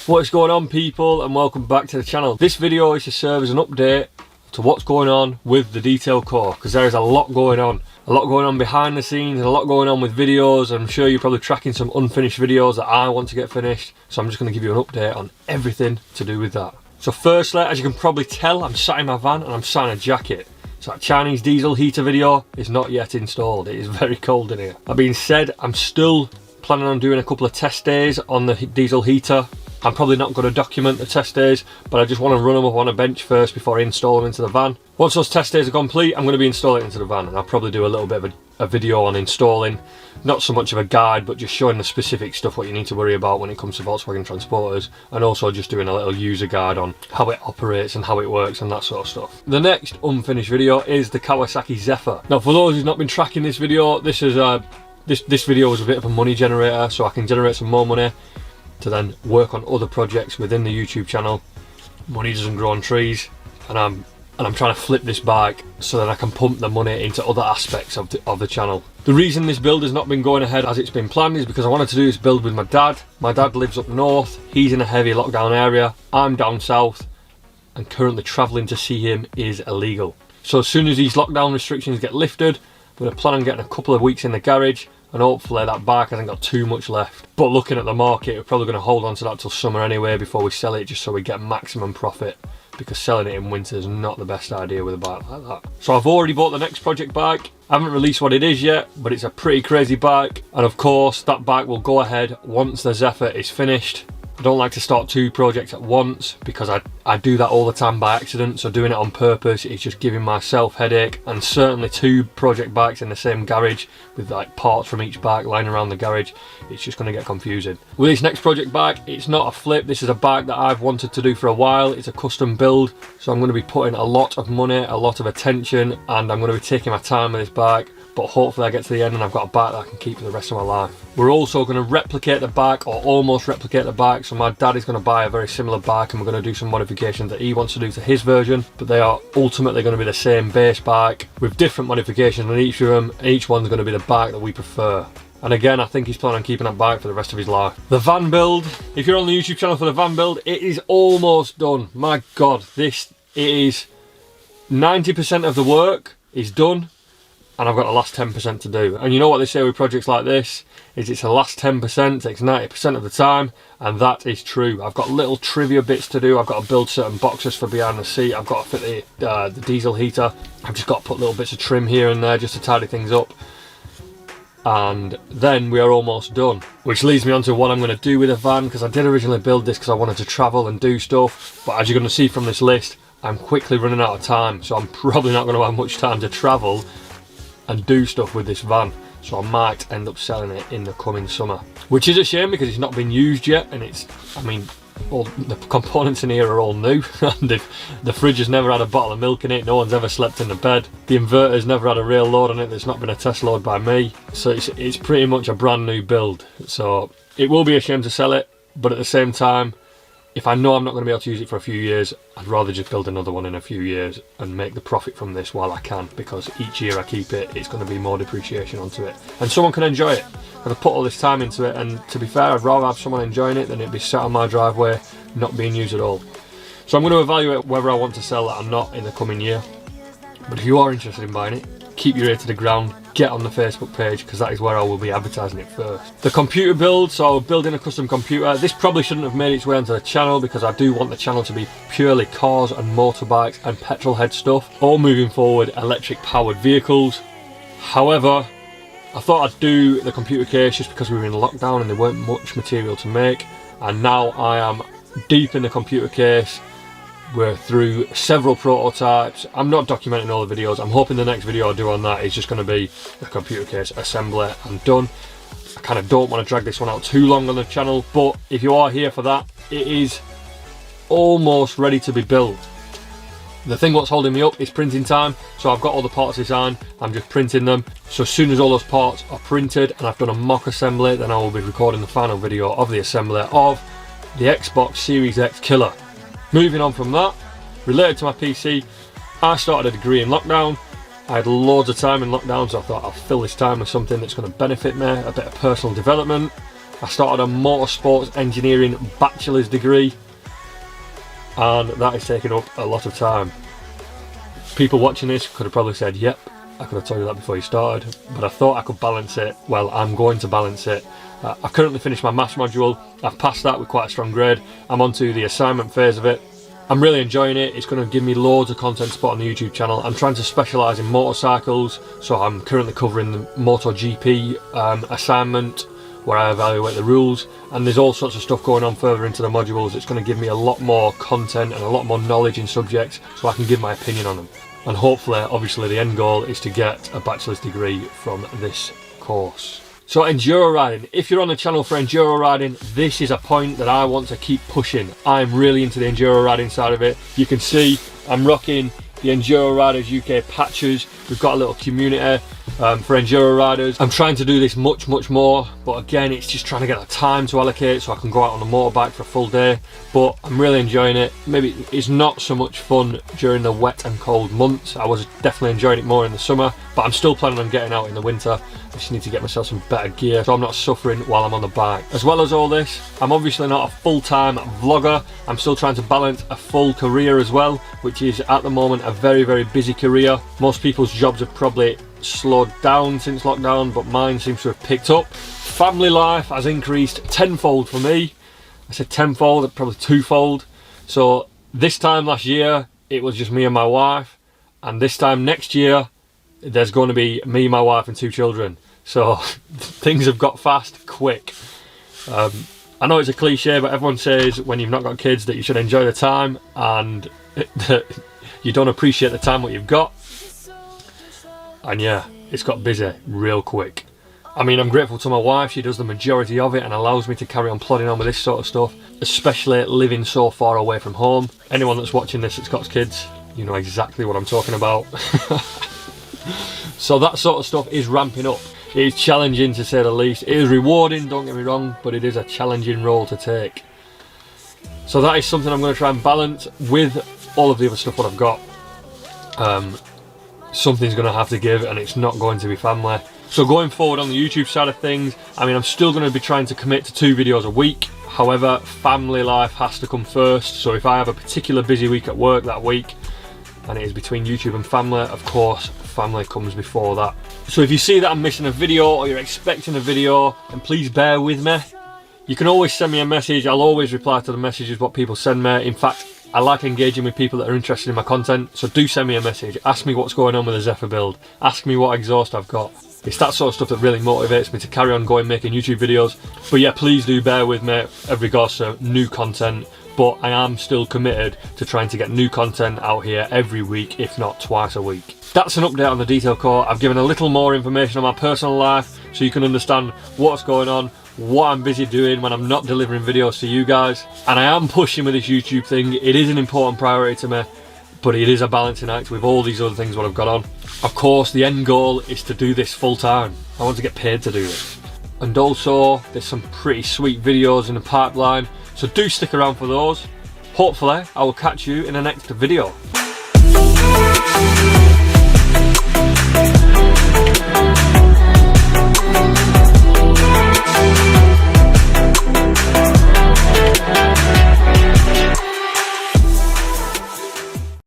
What is going on, people, and welcome back to the channel. This video is to serve as an update to what's going on with the detail core, because there is a lot going on. A lot going on behind the scenes and a lot going on with videos. I'm sure you're probably tracking some unfinished videos that I want to get finished, so I'm just going to give you an update on everything to do with that. So firstly, as you can probably tell, I'm sat in my van and I'm sat in a jacket. So that Chinese diesel heater video is not yet installed. It is very cold in here. That being said, I'm still planning on doing a couple of test days on the diesel heater. I'm probably not going to document the test days, but I just want to run them up on a bench first before I install them into the van. Once those test days are complete, I'm going to be installing it into the van, and I'll probably do a little bit of a video on installing. Not so much of a guide, but just showing the specific stuff what you need to worry about when it comes to Volkswagen transporters, and also just doing a little user guide on how it operates and how it works and that sort of stuff. The next unfinished video is the Kawasaki Zephyr. Now, for those who've not been tracking this video, this video was a bit of a money generator, so I can generate some more money to then work on other projects within the YouTube channel. Money doesn't grow on trees, and I'm trying to flip this bike so that I can pump the money into other aspects of the channel. The reason this build has not been going ahead as it's been planned is because I wanted to do this build with my dad. My dad lives up north, he's in a heavy lockdown area, I'm down south, and currently travelling to see him is illegal. So as soon as these lockdown restrictions get lifted, we're going to plan on getting a couple of weeks in the garage, and hopefully that bike hasn't got too much left. But looking at the market, we're probably going to hold on to that till summer anyway before we sell it, just so we get maximum profit, because selling it in winter is not the best idea with a bike like that. So I've already bought the next project bike. I haven't released what it is yet, but it's a pretty crazy bike, and of course that bike will go ahead once the Zephyr is finished. I don't like to start two projects at once because I do that all the time by accident, so doing it on purpose is just giving myself headache, and certainly two project bikes in the same garage with like parts from each bike lying around the garage, it's just going to get confusing. With this next project bike, it's not a flip, this is a bike that I've wanted to do for a while. It's a custom build, so I'm going to be putting a lot of money, a lot of attention, and I'm going to be taking my time with this bike. But hopefully I get to the end and I've got a bike that I can keep for the rest of my life. We're also going to replicate the bike, or almost replicate the bike. So my dad is going to buy a very similar bike, and we're going to do some modifications that he wants to do to his version. But they are ultimately going to be the same base bike with different modifications on each of them. Each one's going to be the bike that we prefer. And again, I think he's planning on keeping that bike for the rest of his life. The van build, if you're on the YouTube channel for the van build, it is almost done. My God, it is 90% of the work is done, and I've got the last 10% to do. And you know what they say with projects like this, is it's the last 10% takes 90% of the time, and that is true. I've got little trivia bits to do. I've got to build certain boxes for behind the seat. I've got to fit the diesel heater. I've just got to put little bits of trim here and there just to tidy things up. And then we are almost done. Which leads me on to what I'm going to do with the van, because I did originally build this because I wanted to travel and do stuff. But as you're going to see from this list, I'm quickly running out of time. So I'm probably not going to have much time to travel and do stuff with this van, so I might end up selling it in the coming summer, which is a shame because it's not been used yet, and all the components in here are all new. And the fridge has never had a bottle of milk in it, no one's ever slept in the bed, the inverter's never had a real load on it that's not been a test load by me, so it's pretty much a brand new build. So it will be a shame to sell it, but at the same time, if I know I'm not going to be able to use it for a few years, I'd rather just build another one in a few years and make the profit from this while I can, because each year I keep it, it's going to be more depreciation onto it. And someone can enjoy it. I've put all this time into it, and to be fair, I'd rather have someone enjoying it than it be sat on my driveway, not being used at all. So I'm going to evaluate whether I want to sell that or not in the coming year. But if you are interested in buying it, keep your ear to the ground, get on the Facebook page, because that is where I will be advertising it first. The computer build, so building a custom computer. This probably shouldn't have made its way onto the channel, because I do want the channel to be purely cars and motorbikes and petrol head stuff, or moving forward electric powered vehicles. However, I thought I'd do the computer case just because we were in lockdown and there weren't much material to make, and now I am deep in the computer case. We're through several prototypes. I'm not documenting all the videos. I'm hoping the next video I do on that is just going to be a computer case assembly and done. I kind of don't want to drag this one out too long on the channel, but if you are here for that, it is almost ready to be built. The thing what's holding me up is printing time, so I've got all the parts designed, I'm just printing them. So as soon as all those parts are printed and I've done a mock assembly, then I will be recording the final video of the assembly of the Xbox Series X Killer. Moving on from that, related to my PC, I started a degree in lockdown. I had loads of time in lockdown, so I thought I'll fill this time with something that's going to benefit me, a bit of personal development. I started a motorsports engineering bachelor's degree, and that is taking up a lot of time. People watching this could have probably said, yep, I could have told you that before you started, but I thought I could balance it. Well, I'm going to balance it. I've currently finished my maths module. I've passed that with quite a strong grade. I'm on to the assignment phase of it. I'm really enjoying it. It's going to give me loads of content to put on the YouTube channel. I'm trying to specialise in motorcycles, so I'm currently covering the MotoGP assignment, where I evaluate the rules, and there's all sorts of stuff going on further into the modules. It's going to give me a lot more content and a lot more knowledge in subjects, so I can give my opinion on them. And hopefully, obviously, the end goal is to get a bachelor's degree from this course. So enduro riding, if you're on the channel for enduro riding, this is a point that I want to keep pushing. I'm really into the enduro riding side of it. You can see I'm rocking the Enduro Riders UK patches. We've got a little community for enduro riders. I'm trying to do this much more, but again, it's just trying to get the time to allocate so I can go out on a motorbike for a full day. But I'm really enjoying it. Maybe it's not so much fun during the wet and cold months. I was definitely enjoying it more in the summer, but I'm still planning on getting out in the winter. I just need to get myself some better gear so I'm not suffering while I'm on the bike. As well as all this, I'm obviously not a full-time vlogger. I'm still trying to balance a full career as well, which is at the moment a very busy career. Most people's jobs have probably slowed down since lockdown, but mine seems to have picked up. Family life has increased tenfold for me. I said tenfold, probably twofold. So this time last year, it was just me and my wife, and this time next year, there's going to be me, my wife, and 2 children. So things have got fast quick. I know it's a cliche, but everyone says when you've not got kids that you should enjoy the time, and that you don't appreciate the time what you've got. And yeah, it's got busy real quick. I mean, I'm grateful to my wife. She does the majority of it and allows me to carry on plodding on with this sort of stuff, especially living so far away from home. Anyone that's watching this that's got kids, you know exactly what I'm talking about. So that sort of stuff is ramping up. It is challenging, to say the least. It is rewarding, don't get me wrong, but it is a challenging role to take. So that is something I'm going to try and balance with all of the other stuff that I've got. Something's going to have to give, and it's not going to be family. So going forward on the YouTube side of things, I mean, I'm still going to be trying to commit to 2 videos a week. However, family life has to come first. So if I have a particular busy week at work that week, and it is between YouTube and family, of course, family comes before that. So if you see that I'm missing a video, or you're expecting a video, then please bear with me. You can always send me a message. I'll always reply to the messages what people send me. In fact, I like engaging with people that are interested in my content, so do send me a message. Ask me what's going on with the Zephyr build. Ask me what exhaust I've got. It's that sort of stuff that really motivates me to carry on going making YouTube videos. But yeah, please do bear with me with regards to new content. But I am still committed to trying to get new content out here every week, if not twice a week. That's an update on the detail core. I've given a little more information on my personal life so you can understand what's going on, what I'm busy doing when I'm not delivering videos to you guys. And I am pushing with this YouTube thing. It is an important priority to me, but it is a balancing act with all these other things what I've got on. Of course, the end goal is to do this full time. I want to get paid to do this. And also, there's some pretty sweet videos in the pipeline, so do stick around for those. Hopefully, I will catch you in the next video.